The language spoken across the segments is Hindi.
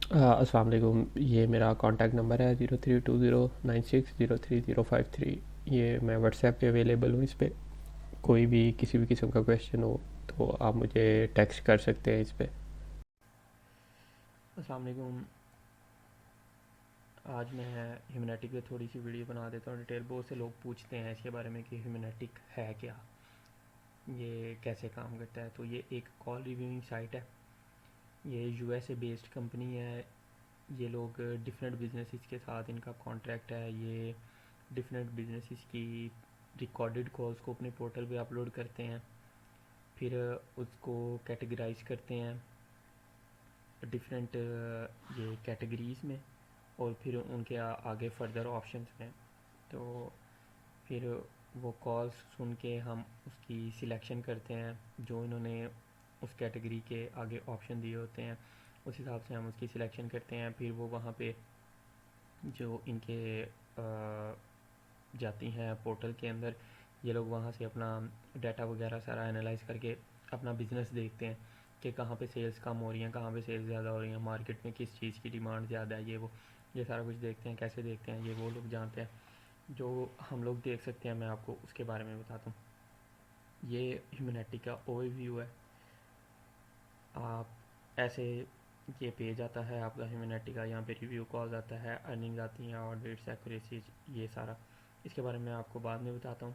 अस्सलाम वालेकुम। ये मेरा कॉन्टैक्ट नंबर है 0320960305 3। ये मैं व्हाट्सएप पे अवेलेबल हूँ। इस पर कोई भी किसी भी किस्म का क्वेश्चन हो तो आप मुझे टेक्स्ट कर सकते हैं इस पर। अस्सलाम वालेकुम। आज मैं ह्यूमैनिटी पे थोड़ी सी वीडियो बना देता हूँ डिटेल। बहुत से लोग पूछते हैं इसके बारे में कि ह्यूमैनिटिक है क्या, ये कैसे काम करता है। तो ये एक कॉल रिव्यूइंग साइट है। ये यूएसए बेस्ड कंपनी है। ये लोग डिफरेंट बिजनेसेस के साथ इनका कॉन्ट्रैक्ट है। ये डिफरेंट बिजनेसेस की रिकॉर्डेड कॉल्स को अपने पोर्टल पे अपलोड करते हैं, फिर उसको कैटेगराइज करते हैं डिफरेंट ये कैटेगरीज़ में, और फिर उनके आगे फर्दर ऑप्शंस में। तो फिर वो कॉल्स सुन के हम उसकी सिलेक्शन करते हैं जो इन्होंने उस कैटेगरी के आगे ऑप्शन दिए होते हैं। उस हिसाब से हम उसकी सिलेक्शन करते हैं। फिर वो वहाँ पे जो इनके जाती हैं पोर्टल के अंदर, ये लोग वहाँ से अपना डाटा वगैरह सारा एनालाइज करके अपना बिज़नेस देखते हैं कि कहाँ पे सेल्स कम हो रही हैं, कहाँ पे सेल्स ज़्यादा हो रही हैं, मार्केट में किस चीज़ की डिमांड ज़्यादा है, ये सारा कुछ देखते हैं। कैसे देखते हैं ये वो लोग जानते हैं। जो हम लोग देख सकते हैं मैं आपको उसके बारे में बताता हूँ। ये ह्यूमैनिटी का ओवरव्यू है। आप ऐसे ये पेज आता है आपका ह्यूमैनिटी का, यहाँ पे रिव्यू कॉल्स आता है, अर्निंग्स आती हैं, ऑडिट्स, एक्यूरेसी, ये सारा। इसके बारे में आपको बाद में बताता हूँ।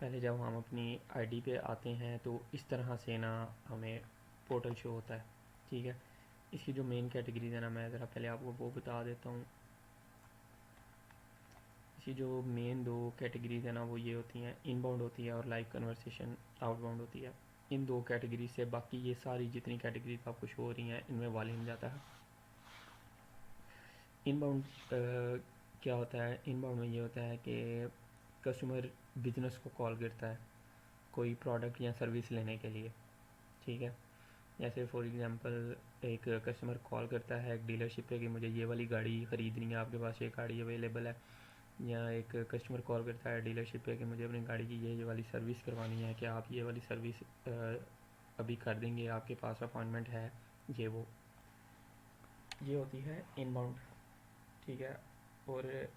पहले जब हम अपनी आईडी पे आते हैं तो इस तरह से ना हमें पोर्टल शो होता है। ठीक है। इसकी जो मेन कैटेगरीज है ना, मैं ज़रा पहले आपको वो बता देता हूँ। इसकी जो मेन दो कैटेगरीज है ना वो ये होती हैं, इनबाउंड होती है और लाइव कन्वर्सेशन आउटबाउंड होती है। इन दो कैटेगरी से बाकी ये सारी जितनी कैटेगरीज आपको शो हो रही हैं इनमें वॉल्यूम जाता है। इनबाउंड क्या होता है? इनबाउंड में ये होता है कि कस्टमर बिजनेस को कॉल करता है कोई प्रोडक्ट या सर्विस लेने के लिए। ठीक है। जैसे फॉर एग्जांपल एक कस्टमर कॉल करता है एक डीलरशिप पे कि मुझे ये वाली गाड़ी ख़रीदनी है, आपके पास ये गाड़ी अवेलेबल है। या एक कस्टमर कॉल करता है डीलरशिप पे कि मुझे अपनी गाड़ी की ये वाली सर्विस करवानी है, क्या आप ये वाली सर्विस अभी कर देंगे, आपके पास अपॉइंटमेंट है, ये वो। ये होती है इनबाउंड। ठीक है। और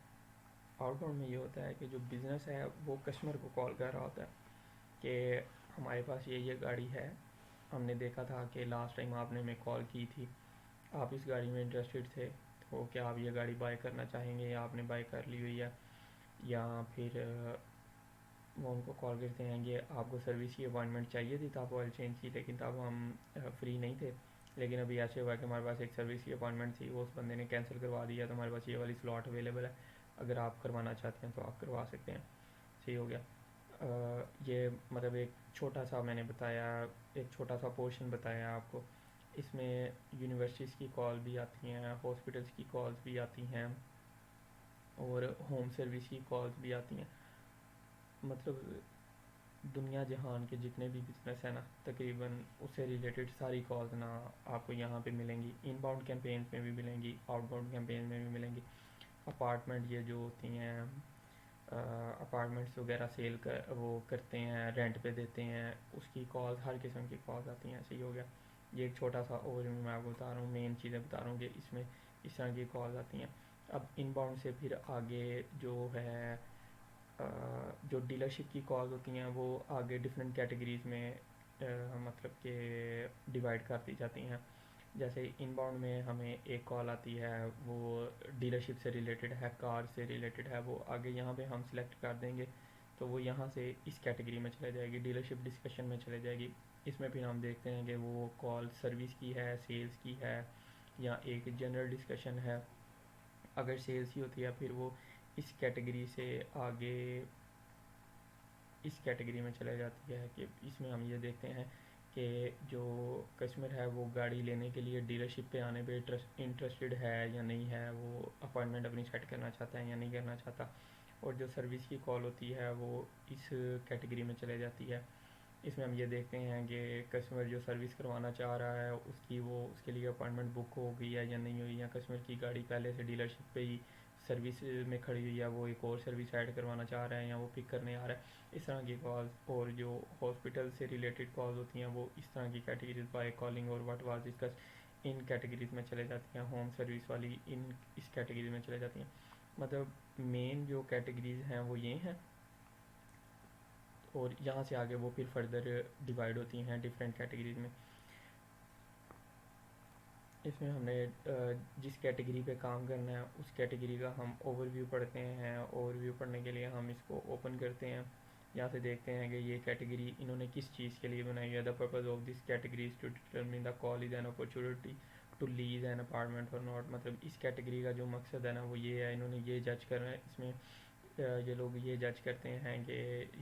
आउटबाउंड में ये होता है कि जो बिज़नेस है वो कस्टमर को कॉल कर रहा होता है कि हमारे पास ये गाड़ी है, हमने देखा था कि लास्ट टाइम आपने हमें कॉल की थी, आप इस गाड़ी में इंटरेस्टेड थे, तो क्या आप ये गाड़ी बाय करना चाहेंगे या आपने बाय कर ली हुई है। या फिर वो उनको कॉल करते हैं कि आपको सर्विस की अपॉइंटमेंट चाहिए थी, तो आप ऑयल चेंज की, लेकिन तब हम फ्री नहीं थे। लेकिन अभी ऐसे हुआ कि हमारे पास एक सर्विस की अपॉइंटमेंट थी, वो उस बंदे ने कैंसिल करवा दिया, तो हमारे पास ये वाली स्लॉट अवेलेबल है, अगर आप करवाना चाहते हैं तो आप करवा सकते हैं। सही हो गया। ये मतलब एक छोटा सा मैंने बताया, एक छोटा सा पोर्शन बताया आपको। इसमें यूनिवर्सिटीज़ की कॉल भी आती हैं, हॉस्पिटल्स की कॉल्स भी आती हैं, और होम सर्विस की कॉल्स भी आती हैं। मतलब दुनिया जहान के जितने भी बिजनेस है ना, तकरीबन उससे रिलेटेड सारी कॉल्स ना आपको यहाँ पे मिलेंगी। इनबाउंड कैंपेन में भी मिलेंगी, आउटबाउंड कैंपेन में भी मिलेंगी। अपार्टमेंट ये जो होती हैं, अपार्टमेंट्स वगैरह सेल कर वो करते हैं, रेंट पे देते हैं, उसकी कॉल्स, हर किस्म की कॉल्स आती हैं। सही हो गया। ये एक छोटा सा ओवरव्यू मैं आपको बता रहा हूँ, मेन चीज़ें बता रहा हूँ कि इसमें इस तरह की कॉल्स आती हैं। अब इनबाउंड से फिर आगे जो है जो डीलरशिप की कॉल्स होती हैं वो आगे डिफरेंट कैटेगरीज़ में मतलब कि डिवाइड कर दी जाती हैं। जैसे इनबाउंड में हमें एक कॉल आती है, वो डीलरशिप से रिलेटेड है, कार से रिलेटेड है, वो आगे यहाँ पे हम सिलेक्ट कर देंगे तो वो यहाँ से इस कैटेगरी में चले जाएगी, डीलरशिप डिस्कशन में चले जाएगी। इसमें फिर हम देखते हैं कि वो कॉल सर्विस की है, सेल्स की है, या एक जनरल डिस्कशन है। अगर सेल्स की होती है फिर वो इस कैटेगरी से आगे इस कैटेगरी में चले जाती है कि इसमें हम ये देखते हैं कि जो कस्टमर है वो गाड़ी लेने के लिए डीलरशिप पे आने पे इंटरेस्टेड है या नहीं है, वो अपॉइंटमेंट अपनी सेट करना चाहता है या नहीं करना चाहता। और जो सर्विस की कॉल होती है वो इस कैटेगरी में चले जाती है। इसमें हम ये देखते हैं कि कस्टमर जो सर्विस करवाना चाह रहा है उसकी वो उसके लिए अपॉइंटमेंट बुक हो गई है या नहीं हुई, या कस्टमर की गाड़ी पहले से डीलरशिप पे ही सर्विस में खड़ी हुई है, वो एक और सर्विस ऐड करवाना चाह रहे हैं या वो पिक करने आ रहा है, इस तरह की कॉल्स। और जो हॉस्पिटल से रिलेटेड कॉल्स होती हैं वो इस तरह की कैटेगरीज, बाय कॉलिंग और what was discuss, in categories में चले जाती हैं, होम सर्विस वाली इस कैटेगरी में चले जाती हैं। मतलब मेन जो कैटेगरीज हैं वो ये हैं, और यहाँ से आगे वो फिर फर्दर डिवाइड होती हैं डिफरेंट कैटेगरीज में। इसमें हमने जिस कैटेगरी पे काम करना है उस कैटेगरी का हम ओवरव्यू पढ़ते हैं। ओवरव्यू पढ़ने के लिए हम इसको ओपन करते हैं, यहाँ से देखते हैं कि ये कैटेगरी इन्होंने किस चीज़ के लिए बनाई है। The purpose of this category is to determine the call is an opportunity to lease an apartment और नॉट। मतलब इस कैटेगरी का जो मकसद है ना वो ये है, इन्होंने ये जज करना है इसमें, ये लोग ये जज करते हैं कि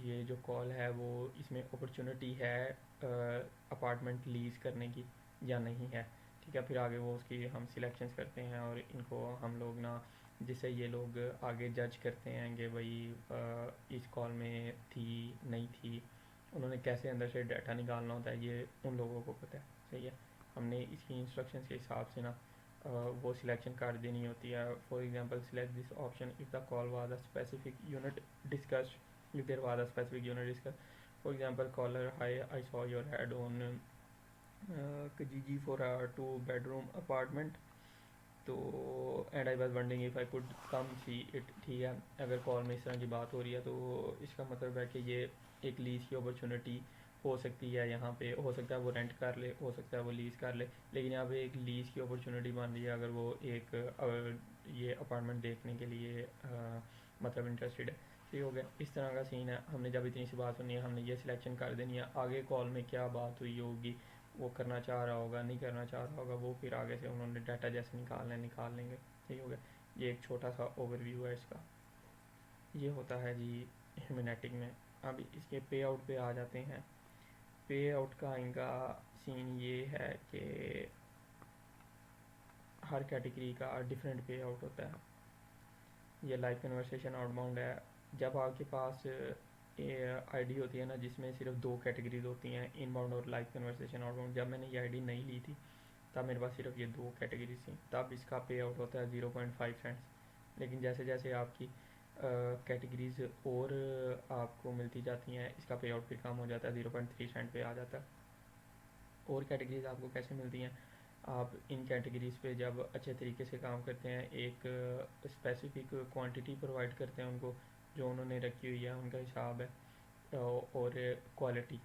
ये जो कॉल है वो इसमें अपॉर्चुनिटी है अपार्टमेंट लीज़ करने की या नहीं है। ठीक है, फिर आगे वो उसकी हम सिलेक्शंस करते हैं और इनको हम लोग ना, जिससे ये लोग आगे जज करते हैं कि भाई इस कॉल में थी नहीं थी, उन्होंने कैसे अंदर से डाटा निकालना होता है ये उन लोगों को पता है। सही है, हमने इसकी इंस्ट्रक्शंस के हिसाब से ना वो सिलेक्शन कर देनी होती है। For example select this option if the call was a specific unit discussed, if there was a specific unit discussed. For example caller, hi I saw your ad on Kijiji for a 2 bedroom apartment, तो and I was wondering if I could come see it. ठीक है, अगर कॉल में इस तरह की बात हो रही है तो इसका मतलब है कि ये एक लीज़ की अपॉर्चुनिटी हो सकती है। यहाँ पे हो सकता है वो रेंट कर ले, हो सकता है वो लीज़ कर ले, लेकिन यहाँ पे एक लीज़ की अपॉर्चुनिटी बन रही है अगर वो एक ये अपार्टमेंट देखने के लिए मतलब इंटरेस्टेड है। ठीक हो गया, इस तरह का सीन है। हमने जब इतनी सी बात सुनी है हमने ये सिलेक्शन कर देनी है। आगे कॉल में क्या बात हुई होगी, वो करना चाह रहा होगा नहीं करना चाह रहा होगा, वो फिर आगे से उन्होंने डाटा जैसे निकालना है निकाल लेंगे। ठीक हो गया, ये एक छोटा सा ओवरव्यू है इसका। ये होता है जी ह्यूमैनेटिक में। अब इसके पे आउट पे आ जाते हैं। पे आउट का इनका सीन ये है कि हर कैटेगरी का डिफरेंट पे आउट होता है। ये लाइव कन्वर्सेशन आउटबाउंड है। जब आपके पास आईडी होती है ना जिसमें सिर्फ 2 कैटेगरीज होती हैं, इनबाउंड और लाइव कन्वर्सेशन आउटबाउंड, जब मैंने ये आईडी नहीं ली थी तब मेरे पास सिर्फ ये 2 कैटेगरीज थी, तब इसका पे आउट होता है 0.5 सेंट्स। लेकिन जैसे जैसे आपकी कैटेगरीज और आपको मिलती जाती हैं इसका पे आउट फिर कम हो जाता है, 0.3 सेंट पे आ जाता है। और कैटेगरीज आपको कैसे मिलती हैं, आप इन कैटेगरीज पे जब अच्छे तरीके से काम करते हैं, एक स्पेसिफिक क्वांटिटी प्रोवाइड करते हैं उनको जो उन्होंने रखी हुई है, उनका हिसाब है। और क्वालिटी,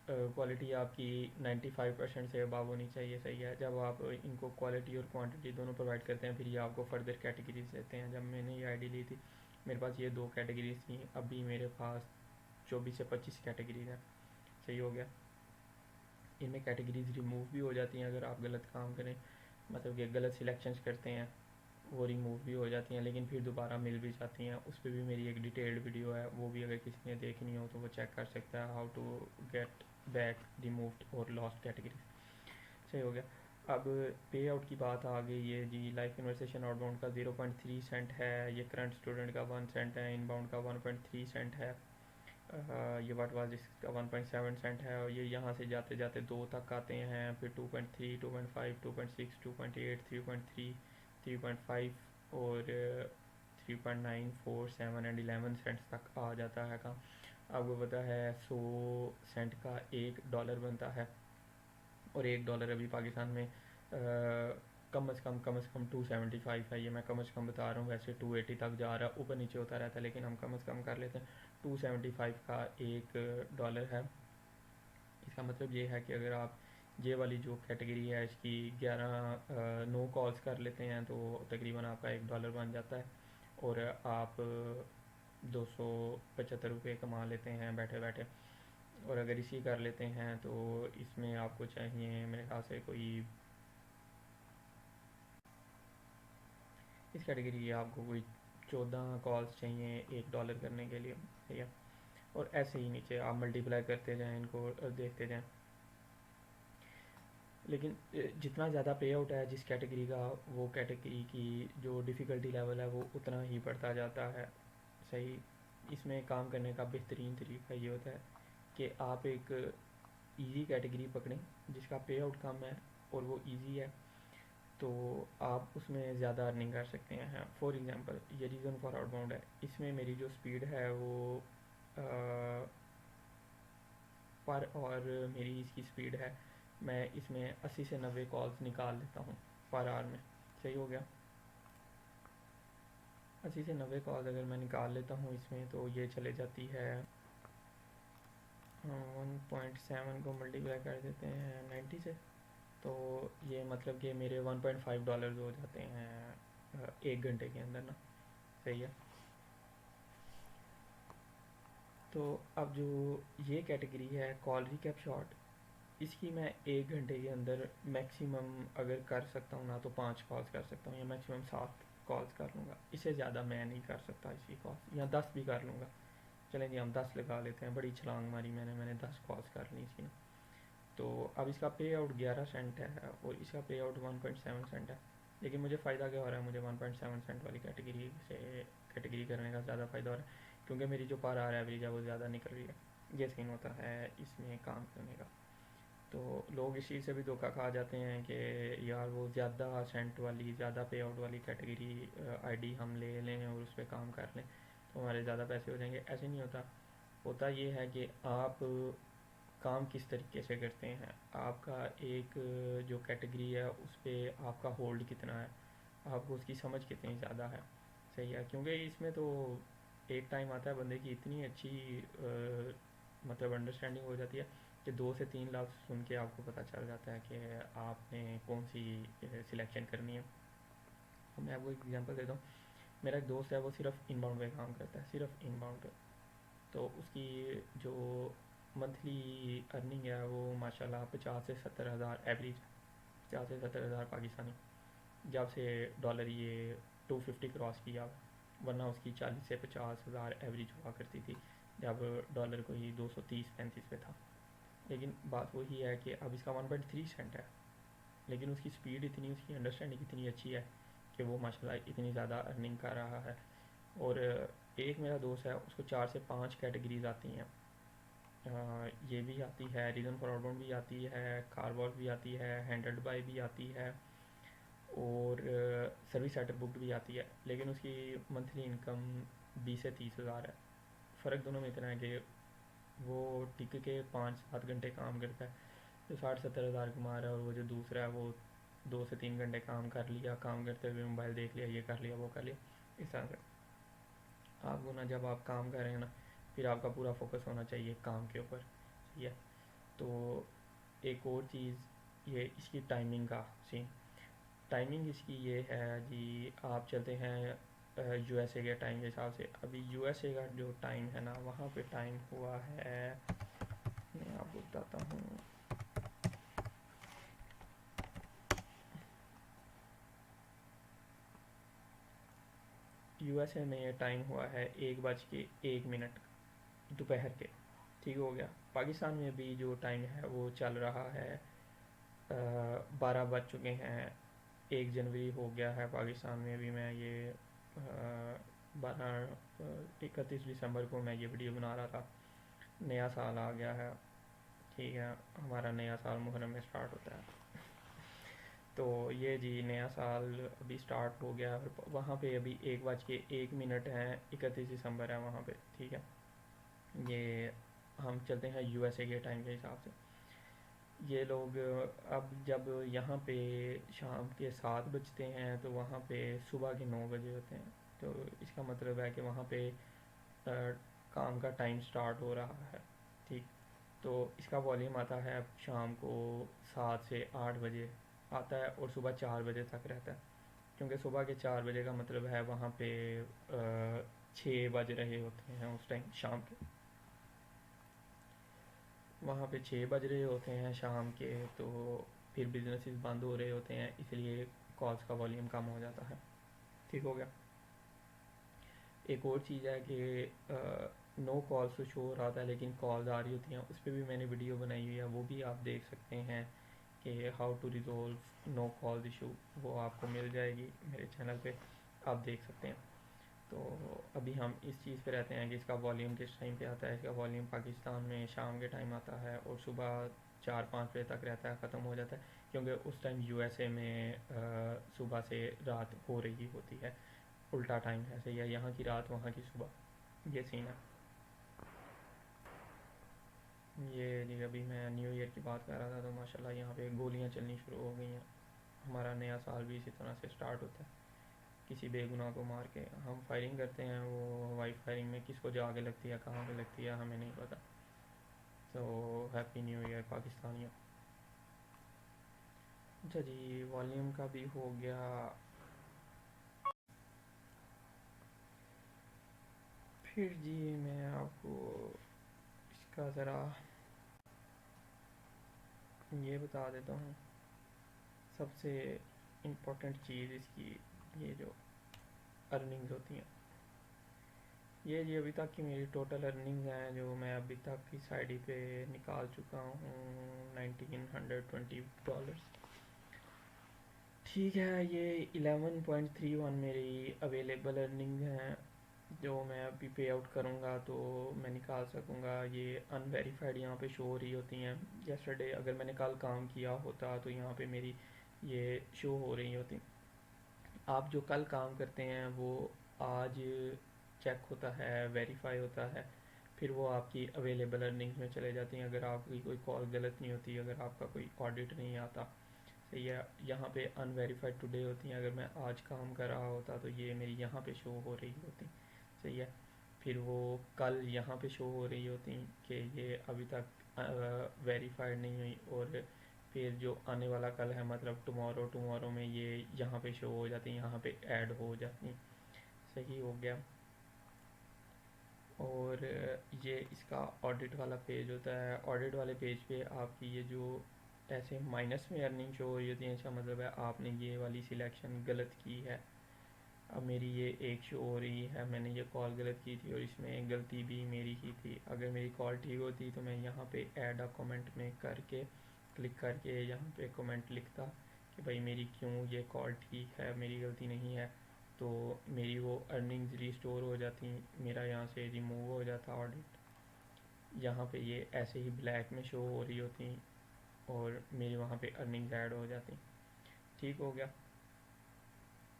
क्वालिटी आपकी 95% से अबव होनी चाहिए। सही है, जब आप इनको क्वालिटी और क्वांटिटी दोनों प्रोवाइड करते हैं फिर ये आपको फर्दर कैटेगरीज देते हैं। जब मैंने ये आईडी ली थी मेरे पास ये 2 कैटेगरीज थी, अभी मेरे पास 24 से 25 कैटेगरीज हैं। सही हो गया, इनमें कैटेगरीज रिमूव भी हो जाती हैं अगर आप गलत काम करें, मतलब कि गलत सिलेक्शंस करते हैं, वो रिमूव भी हो जाती हैं लेकिन फिर दोबारा मिल भी जाती हैं। उस पर भी मेरी एक डिटेल्ड वीडियो है, वो भी अगर किसी ने देखनी हो तो वो चेक कर सकता है, how to get back removed और लॉस्ट कैटेगरी। सही हो गया, अब पे आउट की बात आ गई है जी। लाइव कन्वर्सेशन आउटबाउंड का 0.3 सेंट है, ये करंट स्टूडेंट का 1 सेंट है, इनबाउंड का 1.3 सेंट है, ये वाट वाज इसका 1.7 सेंट है। और ये यहाँ से जाते जाते 2 तक आते हैं, फिर 2.3, 2.5, 2.6, 2.8, 3.3, 3.5 और 3.9, 4, 7 एंड 11 सेंट्स तक आ जाता है काम। आपको पता है 100 सेंट का $1 बनता है, और $1 अभी पाकिस्तान में कम से कम 275 है। ये मैं कम से कम बता रहा हूँ, वैसे 280 तक जा रहा है, ऊपर नीचे होता रहता है, लेकिन हम कम से कम कर लेते हैं। 275 का $1 है। इसका मतलब ये है कि अगर आप ये वाली जो कैटेगरी है इसकी 11 नो कॉल्स कर लेते हैं तो तकरीबन आपका $1 बन जाता है, और आप 275 रुपये कमा लेते हैं बैठे बैठे। और अगर इसी कर लेते हैं तो इसमें आपको चाहिए मेरे ख्याल से कोई, इस कैटेगरी की आपको कोई 14 कॉल्स चाहिए $1 करने के लिए। ठीक है, और ऐसे ही नीचे आप मल्टीप्लाई करते जाएँ इनको और देखते जाएँ। लेकिन जितना ज़्यादा पे आउट है जिस कैटेगरी का, वो कैटेगरी की जो डिफ़िकल्टी लेवल है वो उतना ही बढ़ता जाता है। सही, इसमें काम करने का बेहतरीन तरीका ये होता है कि आप एक इजी कैटेगरी पकड़ें जिसका पे आउट कम है और वो इजी है, तो आप उसमें ज़्यादा अर्निंग कर सकते हैं। फॉर एग्ज़ाम्पल ये रीज़न फॉर आउटबाउंड है, इसमें मेरी जो स्पीड है वो पर और मेरी इसकी स्पीड है मैं इसमें 80 से 90 कॉल्स निकाल लेता हूँ पर आवर में। सही हो गया। 80 से 90 कॉल्स अगर मैं निकाल लेता हूँ इसमें, तो ये चले जाती है 1.7 को मल्टीप्लाई कर देते हैं 90 से, तो ये मतलब कि मेरे $1.5 हो जाते हैं 1 घंटे के अंदर ना। सही है। तो अब जो ये कैटेगरी है कॉल रिकैप शॉट, इसकी मैं 1 घंटे के अंदर मैक्सिमम अगर कर सकता हूँ ना, तो 5 कॉल्स कर सकता हूँ, या मैक्सिमम 7 कॉल्स कर लूँगा। इससे ज़्यादा मैं नहीं कर सकता इसकी कॉल्स, या 10 भी कर लूँगा। चलें जी, हम 10 लगा लेते हैं। बड़ी छलांग मारी मैंने 10 कॉल्स कर ली इसकी। तो अब इसका पे आउट 11 सेंट है और इसका पे आउट 1.7 सेंट है। लेकिन मुझे फ़ायदा क्या हो रहा है, मुझे 1.7 सेंट वाली कैटेगरी से कैटेगरी करने का ज़्यादा फ़ायदा हो रहा है, क्योंकि मेरी जो पर आर एवरेज है वो ज़्यादा निकल रही है। ये सीन होता है इसमें काम करने का। तो लोग इस चीज़ से भी धोखा खा जाते हैं कि यार वो ज़्यादा सेंट वाली, ज़्यादा पे आउट वाली कैटेगरी आईडी हम ले लें और उस पर काम कर लें तो हमारे ज़्यादा पैसे हो जाएंगे। ऐसे नहीं होता। होता ये है कि आप काम किस तरीके से करते हैं, आपका एक जो कैटेगरी है उस पर आपका होल्ड कितना है, आपको उसकी समझ कितनी ज़्यादा है। सही है। क्योंकि इसमें तो एक टाइम आता है बंदे की इतनी अच्छी मतलब अंडरस्टैंडिंग हो जाती है कि 2 से 3 लाख सुन के आपको पता चल जाता है कि आपने कौन सी सिलेक्शन करनी है। तो मैं आपको एक एग्जांपल देता हूँ। मेरा एक दोस्त है, वो सिर्फ इनबाउंड पे काम करता है, सिर्फ इनबाउंड पे। तो उसकी जो मंथली अर्निंग है वो माशाल्लाह 50 से 70 हज़ार एवरेज, 50 से 70 हज़ार पाकिस्तानी, जब से डॉलर ये 250 क्रॉस किया। वरना उसकी 40 से 50 हज़ार एवरेज हुआ करती थी जब डॉलर कोई 230-35 पे था। लेकिन बात वही है कि अब इसका 1.3 सेंट है, लेकिन उसकी स्पीड इतनी, उसकी अंडरस्टैंडिंग इतनी अच्छी है कि वो माशाल्लाह इतनी ज़्यादा अर्निंग कर रहा है। और एक मेरा दोस्त है, उसको 4 से 5 कैटेगरीज आती हैं। ये भी आती है, रीज़न फॉर आउटबाउंड भी आती है, कारवॉल भी आती है, हैंडल्ड बाय भी आती है, और सर्विस सेटर बुक भी आती है। लेकिन उसकी मंथली इनकम 20 से 30 हज़ार है। फ़र्क दोनों में इतना है कि वो टिक के 5-7 घंटे काम करता है, जो 60-70 हज़ार कमा रहा है, और वो जो दूसरा है वो 2 से 3 घंटे काम कर लिया, काम करते हुए मोबाइल देख लिया, ये कर लिया, वो कर लिया। इस तरह से आपको ना, जब आप काम कर रहे हैं ना, फिर आपका पूरा फोकस होना चाहिए काम के ऊपर। ठीक है। तो एक और चीज़, ये इसकी टाइमिंग का सीन। टाइमिंग इसकी ये है जी, आप चलते हैं यूएसए के टाइम के हिसाब से। अभी यूएसए का जो टाइम है ना, वहाँ पे टाइम हुआ है, मैं आपको बताता हूँ। यूएसए में टाइम हुआ है 1:01 दोपहर के। ठीक हो गया। पाकिस्तान में भी जो टाइम है वो चल रहा है, 12 बज चुके हैं। 1 जनवरी हो गया है पाकिस्तान में भी। मैं ये 31 दिसंबर को मैं ये वीडियो बना रहा था। नया साल आ गया है। ठीक है। हमारा नया साल मुहर्रम में स्टार्ट होता है। तो ये जी नया साल अभी स्टार्ट हो गया। और वहाँ पे अभी 1:01 है, 31 दिसंबर है वहाँ पे। ठीक है। ये हम चलते हैं यूएसए के टाइम के हिसाब से। ये लोग अब जब यहाँ पे शाम के 7 बजते हैं, तो वहाँ पे सुबह के 9 बजे होते हैं। तो इसका मतलब है कि वहाँ पे काम का टाइम स्टार्ट हो रहा है। ठीक। तो इसका वॉल्यूम आता है शाम को 7 से 8 बजे आता है, और सुबह 4 बजे तक रहता है। क्योंकि सुबह के 4 बजे का मतलब है वहाँ पे 6 बज रहे होते हैं उस टाइम शाम के। वहाँ पे 6 बज रहे होते हैं शाम के, तो फिर बिजनेसेस बंद हो रहे होते हैं, इसलिए कॉल्स का वॉल्यूम कम हो जाता है। ठीक हो गया। एक और चीज़ है कि नो कॉल्स तो शो हो रहा था, लेकिन कॉल्स आ रही होती हैं, उस पर भी मैंने वीडियो बनाई हुई है, वो भी आप देख सकते हैं कि how to resolve no calls issue. वो आपको मिल जाएगी मेरे चैनल पे, आप देख सकते हैं। तो अभी हम इस चीज़ पे रहते हैं कि इसका वॉल्यूम किस टाइम पे आता है। इसका वॉल्यूम पाकिस्तान में शाम के टाइम आता है, और सुबह 4-5 बजे तक रहता है, ख़त्म हो जाता है। क्योंकि उस टाइम यूएसए में सुबह से रात हो रही होती है, उल्टा टाइम है। सही है। यहाँ की रात, वहाँ की सुबह, ये सीन है। ये जी अभी मैं न्यू ईयर की बात कर रहा था तो माशाल्लाह यहाँ पे गोलियाँ चलनी शुरू हो गई हैं। हमारा नया साल भी इसी तरह से स्टार्ट होता है, किसी बेगुनाह को मार के हम फायरिंग करते हैं। वो वाइफ फायरिंग में किसको जाके लगती है, कहाँ पे लगती है, हमें नहीं पता। तो हैप्पी न्यू ईयर पाकिस्तानियों। अच्छा जी, वॉल्यूम का भी हो गया। फिर जी मैं आपको इसका ज़रा ये बता देता हूँ। सबसे इम्पोर्टेंट चीज़ इसकी, ये जो अर्निंग्स होती हैं, ये जी अभी तक की मेरी टोटल अर्निंग्स हैं जो मैं अभी तक की साइड पे निकाल चुका हूँ, $1920। ठीक है, ये 11.31 मेरी अवेलेबल अर्निंग हैं जो मैं अभी पे आउट करूँगा तो मैं निकाल सकूँगा। ये अनवेरीफाइड यहाँ पे शो हो रही होती हैं। यस्टरडे अगर मैंने कल काम किया होता तो यहाँ पे मेरी ये शो हो रही होती। आप जो कल काम करते हैं वो आज चेक होता है, वेरीफाई होता है, फिर वो आपकी अवेलेबल अर्निंग्स में चले जाती हैं अगर आपकी कोई कॉल गलत नहीं होती, अगर आपका कोई ऑडिट नहीं आता। सही है, यहाँ पे अनवेरीफाइड टुडे होती हैं। अगर मैं आज काम कर रहा होता तो ये मेरी यहाँ पे शो हो रही होती। सही है, फिर वो कल यहाँ पे शो हो रही होती कि ये अभी तक वेरीफाइड नहीं हुई, और फिर जो आने वाला कल है मतलब टुमारो में ये यहाँ पे शो हो जाती, यहाँ पे ऐड हो जाती। सही हो गया। और ये इसका ऑडिट वाला पेज होता है। ऑडिट वाले पेज पे आपकी ये जो ऐसे माइनस में अर्निंग शो हो रही होती है, इसका मतलब है आपने ये वाली सिलेक्शन गलत की है। अब मेरी ये एक शो हो रही है, मैंने ये कॉल गलत की थी और इसमें गलती भी मेरी ही थी। अगर मेरी कॉल ठीक होती तो मैं यहाँ पे ऐड अ कमेंट में करके क्लिक करके यहाँ पे कमेंट लिखता कि भाई मेरी क्यों ये कॉल ठीक है, मेरी गलती नहीं है, तो मेरी वो अर्निंग्स रिस्टोर हो जाती, मेरा यहाँ से रिमूव हो जाता ऑडिट। यहाँ पे ये ऐसे ही ब्लैक में शो हो रही होती और मेरी वहाँ पे अर्निंग्स ऐड हो जाती। ठीक हो गया।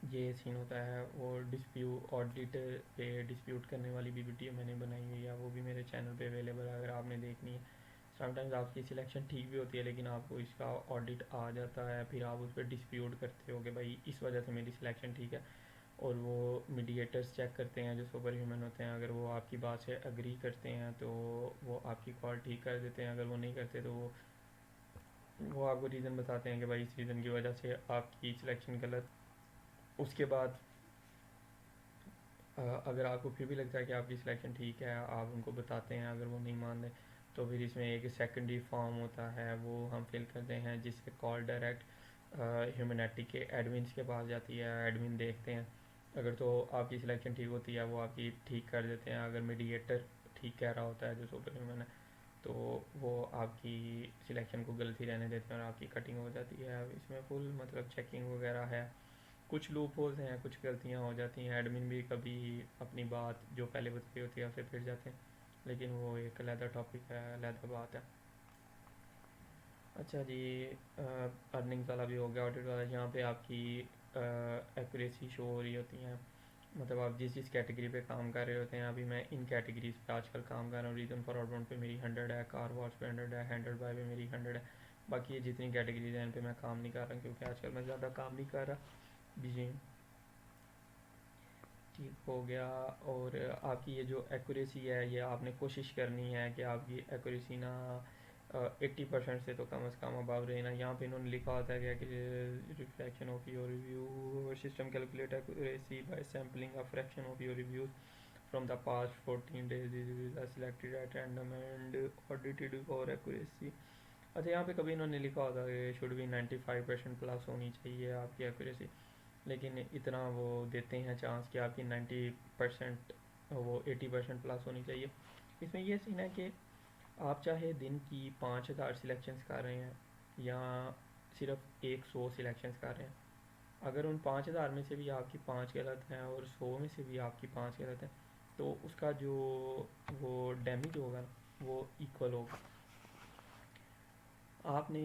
ये सीन होता है। और डिस्प्यूट ऑडिट पे डिस्प्यूट करने वाली भी वीडियो मैंने बनाई हुई है, वो भी मेरे चैनल पे अवेलेबल है अगर आपने देखनी है। समटाइम्स आपकी सिलेक्शन ठीक भी होती है लेकिन आपको इसका ऑडिट आ जाता है, फिर आप उस पर डिस्प्यूट करते हो कि भाई इस वजह से मेरी सिलेक्शन ठीक है, और वो मीडिएटर्स चेक करते हैं जो सुपर ह्यूमन होते हैं। अगर वो आपकी बात से अग्री करते हैं तो वो आपकी कॉल ठीक कर देते हैं, अगर वो नहीं करते तो वो आपको रीज़न बताते हैं कि भाई इस रीज़न की वजह से आपकी सिलेक्शन गलत। उसके बाद अगर आपको फिर भी लगता है कि आपकी सिलेक्शन ठीक है, आप उनको बताते हैं। अगर वो नहीं मान रहे तो फिर इसमें एक सेकेंडरी फॉर्म होता है, वो हम फिल करते हैं जिससे कॉल डायरेक्ट ह्यूमैनिटी के एडमिन्स के पास जाती है। एडमिन देखते हैं, अगर तो आपकी सिलेक्शन ठीक होती है वो आपकी ठीक कर देते हैं। अगर मीडिएटर ठीक कह रहा होता है जो सुपर ह्यूमन है तो वो आपकी सिलेक्शन को गलती रहने देते हैं और आपकी कटिंग हो जाती है। इसमें फुल मतलब चेकिंग वगैरह है। कुछ लूप होल्स हैं, कुछ गलतियाँ हो जाती हैं, एडमिन भी कभी अपनी बात जो पहले बताई होती है उससे फिर जाते हैं, लेकिन वो एक अलहदा टॉपिक है, अलहदा बात है। अच्छा जी, अर्निंग्स वाला भी हो गया। ऑडिट वाला, यहाँ पे आपकी एक्यूरेसी शो हो रही होती हैं, मतलब आप जिस जिस कैटेगरी पे काम कर रहे होते हैं। अभी मैं इन कैटेगरीज पे आजकल काम कर रहा हूँ। रीज़न फॉर आउटबाउंड पे मेरी 100 है, कार वॉश पे 100 है, हैंडल बाय पे मेरी 100 है। बाकी ये जितनी कैटेगरीज हैं इन पे मैं काम नहीं कर रहा क्योंकि आजकल मैं ज़्यादा काम नहीं कर रहा, बिजी हूँ। ठीक हो गया। और आपकी ये जो एक्यूरेसी है ये आपने कोशिश करनी है कि आपकी एक्यूरेसी ना 80% से तो कम से कम अबव रहे ना। यहाँ पे इन्होंने लिखा होता है कि reflection of your review system calculate accuracy by sampling a fraction of your reviews from the past 14 days this are selected at random and audited for accuracy. अच्छा, यहाँ पे कभी इन्होंने लिखा होता है कि शुड बी 95% प्लस होनी चाहिए आपकी एक्यूरेसी, लेकिन इतना वो देते हैं चांस कि आपकी 90% वो 80% प्लस होनी चाहिए। इसमें ये सीन है कि आप चाहे दिन की 5,000 सिलेक्शंस कर रहे हैं या सिर्फ 100 सिलेक्शंस कर रहे हैं, अगर उन 5,000 में से भी आपकी 5 गलत हैं और 100 में से भी आपकी 5 गलत हैं तो उसका जो वो डैमेज होगा ना वो इक्वल होगा। आपने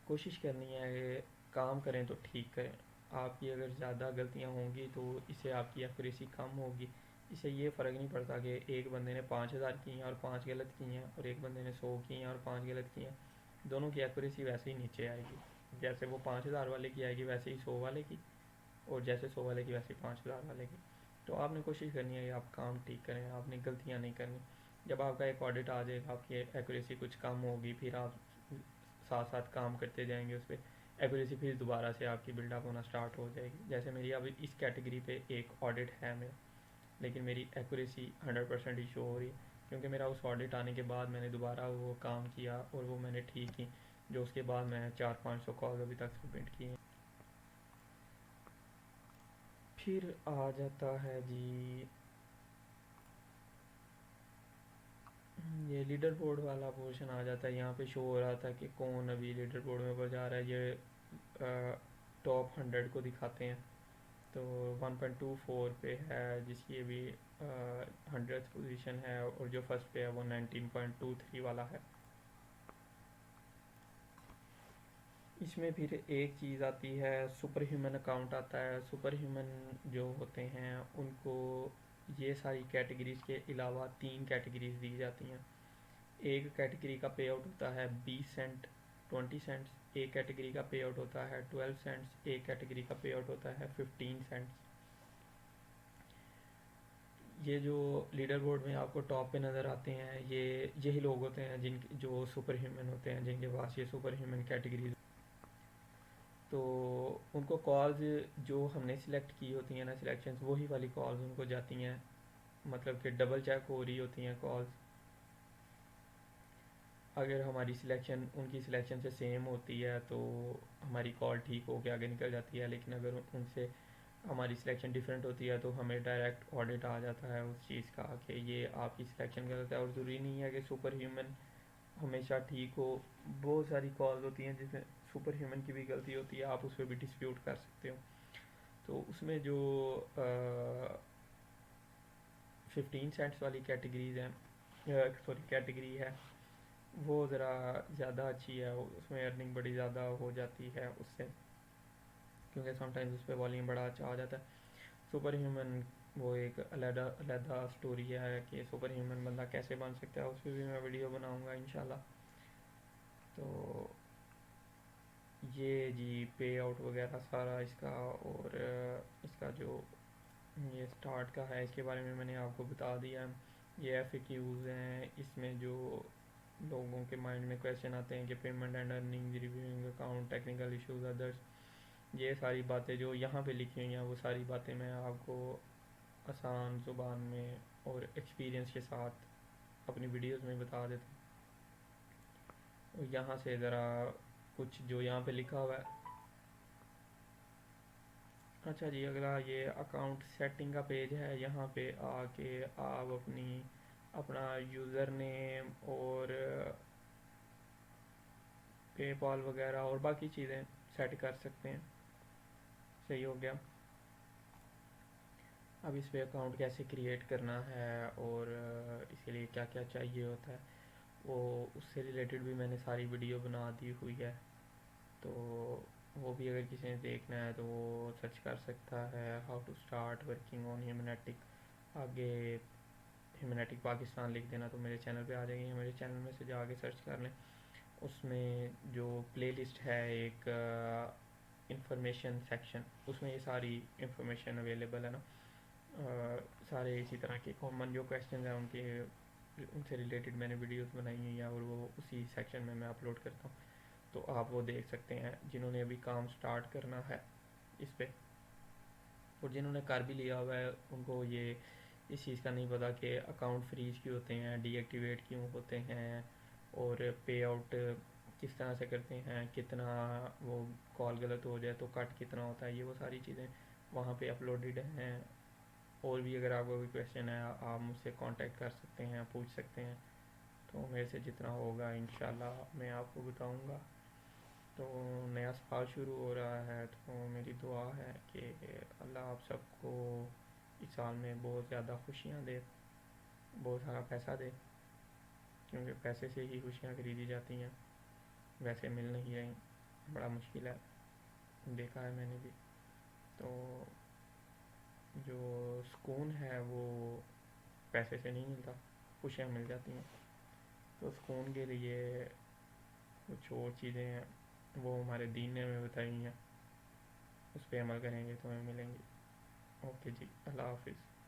कोशिश करनी है कि काम करें तो ठीक करें। आपकी अगर ज़्यादा गलतियां होंगी तो इससे आपकी एक्यूरेसी कम होगी, इससे ये फ़र्क नहीं पड़ता कि एक बंदे ने 5,000 की हैं और 5 गलत की हैं, और एक बंदे ने 100 की हैं और 5 गलत की हैं। दोनों की एक्यूरेसी वैसे ही नीचे आएगी। जैसे वो 5,000 वाले की आएगी वैसे ही 100 वाले की, और जैसे 100 वाले की वैसे ही 5,000 वाले की। तो आपने कोशिश करनी है कि आप काम ठीक करें, आपने गलतियाँ नहीं करनी। जब आपका एक ऑडिट आ जाएगा, आपकी एक्यूरेसी कुछ कम होगी, फिर आप साथ साथ काम करते जाएंगे उस पर, एक्यूरेसी फिर दोबारा से आपकी बिल्डअप होना स्टार्ट हो जाएगी। जैसे मेरी अभी इस कैटेगरी पे एक ऑडिट है मेरा, लेकिन मेरी एक्यूरेसी 100% ही शो हो रही है, क्योंकि मेरा उस ऑडिट आने के बाद मैंने दोबारा वो काम किया और वो मैंने ठीक की, जो उसके बाद मैं 400-500 कॉल अभी तक सबमिट किए हैं। फिर आ जाता है जी ये लीडर बोर्ड वाला पोर्शन आ जाता है। यहाँ पे शो हो रहा था कि कौन अभी लीडर बोर्ड में ऊपर जा रहा है। ये टॉप 100 को दिखाते हैं। तो 1.24 पे है जिसकी अभी 100th पोजीशन है, और जो फर्स्ट पे है वो 19.23 वाला है। इसमें फिर एक चीज़ आती है, सुपर ह्यूमन अकाउंट आता है। सुपर ह्यूमन जो होते हैं उनको ये सारी कैटेगरीज़ के अलावा 3 कैटेगरीज दी जाती हैं। एक कैटेगरी का पे आउट होता है 20 सेंट, 20 सेंट्स। एक कैटेगरी का पे आउट होता है 12 सेंट्स। एक कैटेगरी का पे आउट होता है 15 सेंट्स। ये जो लीडर बोर्ड में आपको टॉप पे नज़र आते हैं, ये यही लोग होते हैं जिन जो सुपर ह्यूमन होते हैं, जिनके पास ये सुपर ह्यूमन कैटेगरीज। तो उनको कॉल्स जो हमने सिलेक्ट की होती हैं ना, सिलेक्शंस, वही वाली कॉल्स उनको जाती हैं। मतलब कि डबल चेक हो रही होती हैं कॉल्स। अगर हमारी सिलेक्शन उनकी सिलेक्शन से सेम होती है तो हमारी कॉल ठीक हो के आगे निकल जाती है, लेकिन अगर उनसे हमारी सिलेक्शन डिफरेंट होती है तो हमें डायरेक्ट ऑडिट आ जाता है उस चीज़ का कि ये आपकी सिलेक्शन गलत है। और ज़रूरी नहीं है कि सुपर ह्यूमन हमेशा ठीक हो। बहुत सारी कॉल्स होती हैं जिसमें सुपर ह्यूमन की भी गलती होती है, आप उस पर भी डिस्प्यूट कर सकते हो। तो उसमें जो 15 सेंट्स वाली कैटेगरीज हैं, सॉरी कैटेगरी है, वो ज़रा ज़्यादा अच्छी है। उसमें अर्निंग बड़ी ज़्यादा हो जाती है उससे, क्योंकि समटाइम्स उस पर वॉल्यूम बड़ा अच्छा आ जाता है। सुपर ह्यूमन वो एक अलहदा अलहदा स्टोरी है कि सुपर ह्यूमन बंदा कैसे बन सकता है, उस पर भी मैं वीडियो बनाऊंगा इंशाल्लाह। तो ये जी पे आउट वगैरह सारा इसका, और इसका जो ये स्टार्ट का है इसके बारे में मैंने आपको बता दिया। ये FAQs हैं, इसमें जो लोगों के माइंड में क्वेश्चन आते हैं कि payment and earning, reviewing account, technical issues, others, ये सारी बातें जो यहाँ पे लिखी हुई हैं वो सारी बातें मैं आपको आसान ज़ुबान में और एक्सपीरियंस के साथ अपनी वीडियोस में बता देता हूँ। यहाँ से ज़रा कुछ जो यहाँ पे लिखा हुआ है। अच्छा जी, अगला ये अकाउंट सेटिंग का पेज है। यहाँ पे आके आप अपना यूज़र नेम और पेपाल वगैरह और बाकी चीज़ें सेट कर सकते हैं। सही हो गया। अब इस पे अकाउंट कैसे क्रिएट करना है और इसके लिए क्या क्या चाहिए होता है, वो उससे रिलेटेड भी मैंने सारी वीडियो बना दी हुई है। तो वो भी अगर किसी ने देखना है तो वो सर्च कर सकता है, how to start working on Humanetic. आगे ह्यूमनेटिक पाकिस्तान लिख देना तो मेरे चैनल पे आ जाएगी, मेरे चैनल में से जाके सर्च कर लें। उसमें जो प्लेलिस्ट है एक इंफॉर्मेशन सेक्शन, उसमें ये सारी इंफॉर्मेशन अवेलेबल है ना। सारे इसी तरह के कॉमन जो क्वेश्चन हैं उनके उनसे रिलेटेड मैंने वीडियोस बनाई हुई हैं, और वो उसी सेक्शन में मैं अपलोड करता हूँ। तो आप वो देख सकते हैं जिन्होंने अभी काम स्टार्ट करना है इस पर। और जिन्होंने कर भी लिया हुआ है उनको ये इस चीज़ का नहीं पता कि अकाउंट फ्रीज क्यों होते हैं, डीएक्टिवेट क्यों होते हैं, और पे आउट किस तरह से करते हैं, कितना वो कॉल गलत हो जाए तो कट कितना होता है, ये वो सारी चीज़ें वहाँ पे अपलोडेड हैं। और भी अगर आपको कोई क्वेश्चन है आप मुझसे कांटेक्ट कर सकते हैं, पूछ सकते हैं। तो मेरे से जितना होगा इंशाल्लाह मैं आपको बताऊंगा। तो नया साल शुरू हो रहा है तो मेरी दुआ है कि अल्लाह आप सबको इस साल में बहुत ज़्यादा खुशियाँ दे, बहुत सारा पैसा दे, क्योंकि पैसे से ही खुशियाँ खरीदी जाती हैं, वैसे मिल नहीं रही, बड़ा मुश्किल है, देखा है मैंने भी। तो जो सुकून है वो पैसे से नहीं मिलता, खुशियाँ मिल जाती हैं। तो सुकून के लिए कुछ और चीज़ें हैं, वो हमारे दीन ने हमें बताई हैं, उस पर अमल करेंगे तो हमें मिलेंगी। ओके जी, अल्लाह हाफिज़।